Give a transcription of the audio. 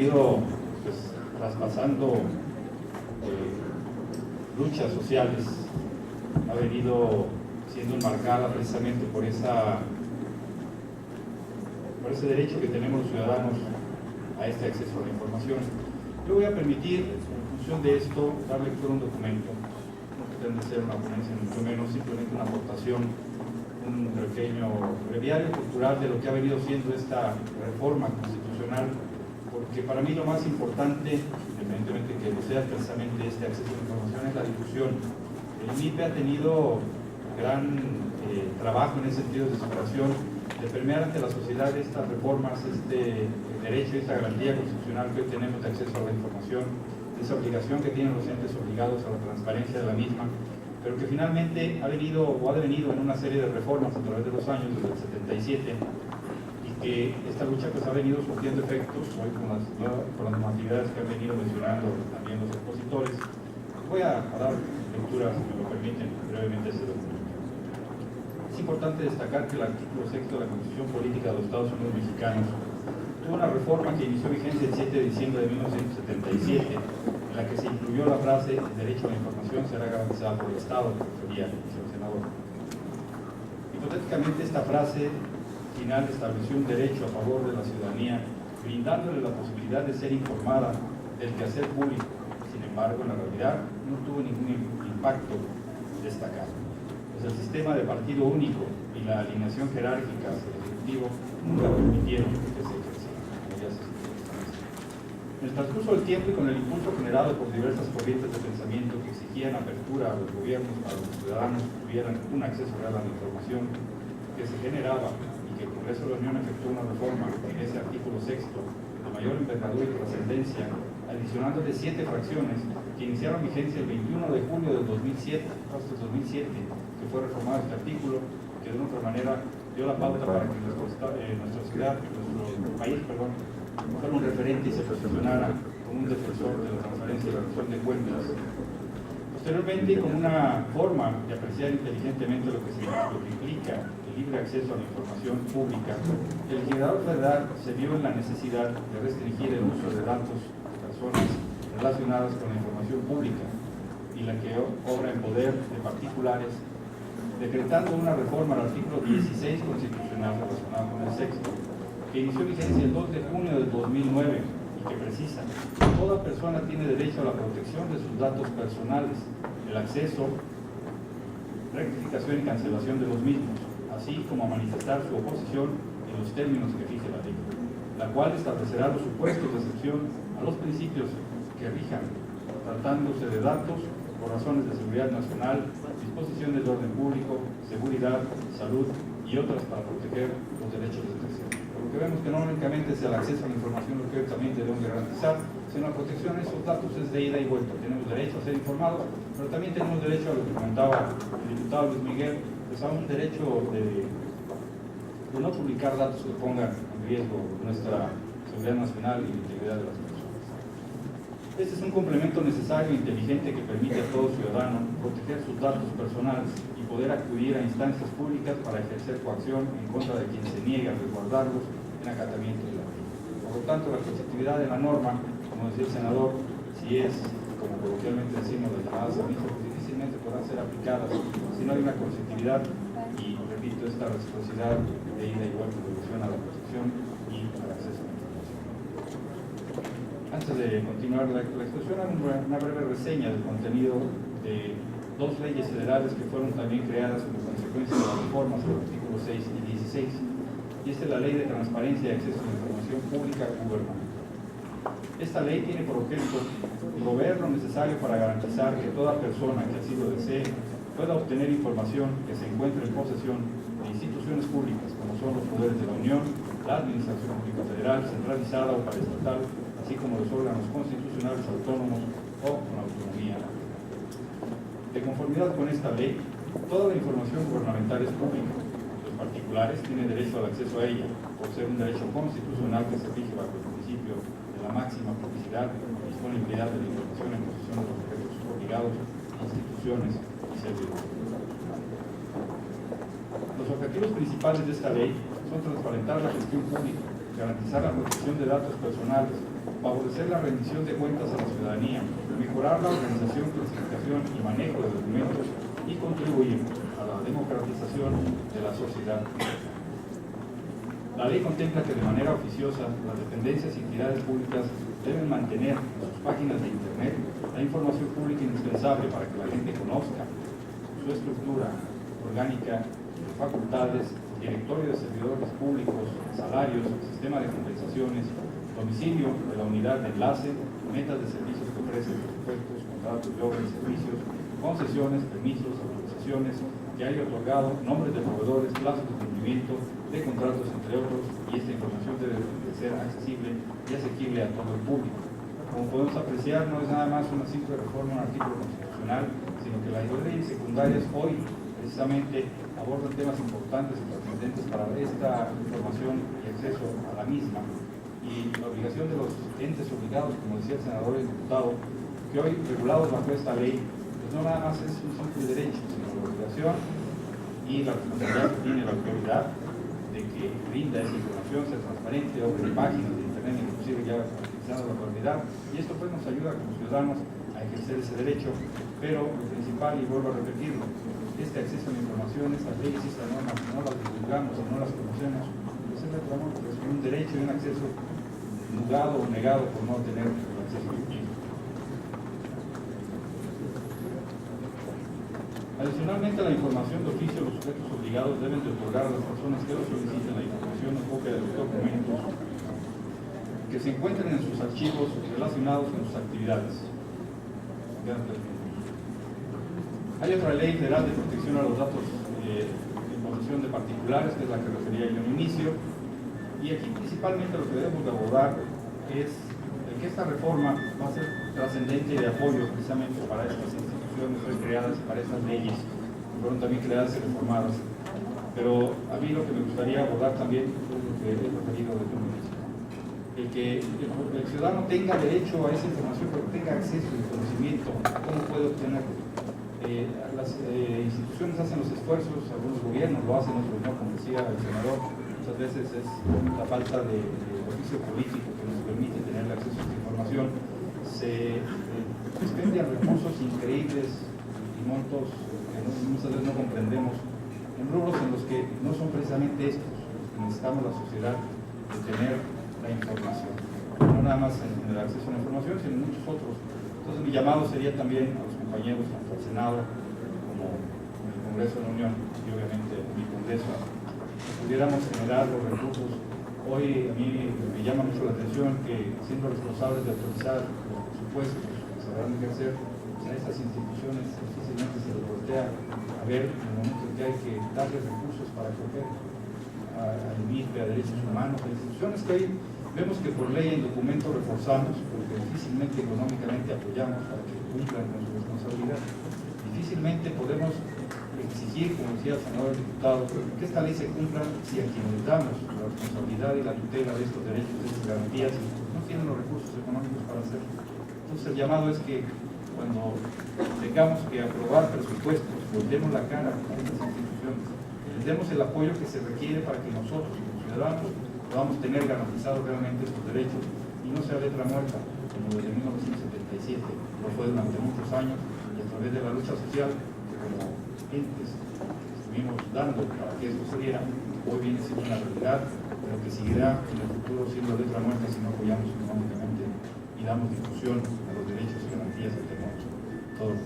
venido pues, traspasando luchas sociales, ha venido siendo enmarcada precisamente por ese derecho que tenemos los ciudadanos a este acceso a la información. Yo voy a permitir, en función de esto, dar lectura a un documento. No pretende ser una ponencia, mucho menos, simplemente una aportación, un pequeño breviario cultural de lo que ha venido siendo esta reforma constitucional, porque para mí lo más importante, independientemente que no sea precisamente este acceso a la información, es la difusión. El MIPE ha tenido gran trabajo en ese sentido de superación, de permear ante la sociedad estas reformas, este derecho, esta garantía constitucional que hoy tenemos de acceso a la información, esa obligación que tienen los entes obligados a la transparencia de la misma, pero que finalmente ha venido o ha devenido en una serie de reformas a través de los años, desde el 77, y que esta lucha pues ha venido surtiendo efectos hoy con las normatividades que han venido mencionando también los expositores. Voy a dar lectura, si me lo permiten, brevemente a ese documento. Es importante destacar que el artículo 6 de la Constitución Política de los Estados Unidos Mexicanos tuvo una reforma que inició vigencia el 7 de diciembre de 1977, en la que se incluyó la frase "el derecho a la información será garantizado por el Estado", que refería el señor senador. Hipotéticamente, esta frase final estableció un derecho a favor de la ciudadanía, brindándole la posibilidad de ser informada del quehacer público. Sin embargo, en la realidad no tuvo ningún impacto destacado, pues el sistema de partido único y la alineación jerárquica hacia el Ejecutivo nunca permitieron que se ejerciera, como ya se expuso. En el transcurso del tiempo y con el impulso generado por diversas corrientes de pensamiento que exigían apertura a los gobiernos para que los ciudadanos tuvieran un acceso real a la información que se generaba, y que el Congreso de la Unión efectuó una reforma en ese artículo 6 de mayor envergadura y trascendencia, adicionándole 7 fracciones que iniciaron vigencia el 21 de julio del 2007, hasta el 2007, que fue reformado este artículo, que de una otra manera dio la pauta para que nuestra ciudad, nuestro país, fuera un referente y se posicionara como un defensor de la transparencia y la rendición de cuentas. Posteriormente, como una forma de apreciar inteligentemente lo que implica el libre acceso a la información pública, el legislador federal se vio en la necesidad de restringir el uso de datos de personas relacionadas con la información pública y la que obra en poder de particulares, decretando una reforma al artículo 16 constitucional relacionado con el sexto, que inició vigencia el 2 de junio del 2009 y que precisa: toda persona tiene derecho a la protección de sus datos personales, el acceso, rectificación y cancelación de los mismos, así como a manifestar su oposición en los términos que fije la ley, la cual establecerá los supuestos de excepción a los principios que rijan, tratándose de datos por razones de seguridad nacional, disposiciones de orden público, seguridad, salud y otras para proteger los derechos de terceros. Por lo que vemos que no únicamente es el acceso a la información lo que también debemos garantizar, sino la protección de esos datos es de ida y vuelta. Tenemos derecho a ser informados, pero también tenemos derecho a lo que comentaba el diputado Luis Miguel, pues a un derecho de no publicar datos que pongan en riesgo nuestra seguridad nacional y la integridad de las personas. Este es un complemento necesario e inteligente que permite a todo ciudadano proteger sus datos personales y poder acudir a instancias públicas para ejercer coacción en contra de quien se niegue a resguardarlos en acatamiento de la ley. Por lo tanto, la positividad de la norma, como decía el senador, si es, como coloquialmente decimos, las llamadas avisos, pues difícilmente podrán ser aplicadas si no hay una consentividad y, repito, esta reciprocidad de ida y vuelta en relación a la protección y al acceso a la información. Antes de continuar la exposición, una breve reseña del contenido de 2 leyes federales que fueron también creadas como consecuencia de las reformas del artículo 6 y 16. Y esta es la Ley de Transparencia y Acceso a la Información Pública Gubernamental. Esta ley tiene por objeto proveer lo necesario para garantizar que toda persona que así lo desee pueda obtener información que se encuentre en posesión de instituciones públicas como son los poderes de la Unión, la Administración Pública Federal, centralizada o paraestatal, así como los órganos constitucionales autónomos o con autonomía. De conformidad con esta ley, toda la información gubernamental es pública. Los particulares tienen derecho al acceso a ella, por ser un derecho constitucional que se rige bajo el principio de la máxima publicidad y disponibilidad de la información en posesión de los sujetos obligados, instituciones y servidores. Los objetivos principales de esta ley son transparentar la gestión pública, garantizar la protección de datos personales, favorecer la rendición de cuentas a la ciudadanía, mejorar la organización, clasificación y manejo de documentos y contribuir a la democratización de la sociedad. La ley contempla que de manera oficiosa las dependencias y entidades públicas deben mantener en sus páginas de internet la información pública indispensable para que la gente conozca su estructura orgánica, facultades, directorio de servidores públicos, salarios, sistema de compensaciones, domicilio de la unidad de enlace, metas de servicios que ofrecen, presupuestos, contratos de obras y servicios, concesiones, permisos, autorizaciones que haya otorgado, nombres de proveedores, plazos de cumplimiento de contratos, entre otros, y esta información debe de ser accesible y asequible a todo el público. Como podemos apreciar, no es nada más una simple reforma a un artículo constitucional, sino que las leyes secundarias hoy precisamente abordan temas importantes y trascendentes para esta información y acceso a la misma. Y la obligación de los entes obligados, como decía el senador y el diputado, que hoy regulados bajo esta ley, pues no nada más es un simple derecho, sino la obligación y la responsabilidad que tiene la autoridad de que brinda esa información, sea transparente, obre páginas de internet, inclusive ya utilizando la autoridad, y esto pues nos ayuda como ciudadanos a ejercer ese derecho, pero lo principal, y vuelvo a repetirlo, este acceso a la información, estas leyes y estas normas, si no las divulgamos y no las conocemos, pues es reclamamos que es un derecho y un acceso nugado o negado por no tener el acceso efectivo. Adicionalmente, la información de oficio, los sujetos obligados deben de otorgar a las personas que lo soliciten la información o copia de los documentos que se encuentren en sus archivos relacionados con sus actividades. Hay otra ley federal de protección a los datos de posesión de particulares, que es la que refería yo al inicio, y aquí principalmente lo que debemos de abordar es que esta reforma va a ser trascendente y de apoyo precisamente para estas instituciones creadas, para estas leyes, que fueron también creadas y reformadas. Pero a mí lo que me gustaría abordar también es lo que he referido desde un inicio. El que el ciudadano tenga derecho a esa información, pero tenga acceso y conocimiento a cómo puede obtenerlo. Las instituciones hacen los esfuerzos, algunos gobiernos lo hacen, otros no, como decía el senador, muchas veces es la falta de oficio político que nos permite tener acceso a esta información. Se expenden recursos increíbles y montos que muchas veces no comprendemos en rubros en los que no son precisamente estos los que necesitamos la sociedad de tener la información, no nada más en el acceso a la información, sino en muchos otros. Entonces mi llamado sería también a los compañeros, tanto al Senado como en el Congreso de la Unión y obviamente en mi Congreso, que pudiéramos generar los recursos. Hoy a mí me llama mucho la atención que siendo responsables de autorizar los presupuestos que se van a ejercer, pues a estas instituciones difícilmente se les voltea a ver en el momento en que hay que darles recursos para que operen, al MIPE, a derechos humanos, a instituciones que hoy vemos que por ley en documentos reforzamos, porque difícilmente económicamente apoyamos para que cumplan con su responsabilidad. Difícilmente podemos exigir, como decía el senador diputado, que esta ley se cumpla si a quienes les damos la responsabilidad y la tutela de estos derechos, de estas garantías, no tienen los recursos económicos para hacerlo. Entonces el llamado es que cuando tengamos que aprobar presupuestos, voltemos la cara a estas instituciones, les demos el apoyo que se requiere para que nosotros, como ciudadanos, podamos tener garantizados realmente estos derechos y no sea letra muerta, como desde 1977 lo fue durante muchos años, y a través de la lucha social que como entes estuvimos dando para que esto se diera, hoy viene siendo una realidad, pero que seguirá en el futuro siendo letra muerta si no apoyamos económicamente y damos difusión a los derechos y garantías que tenemos todos.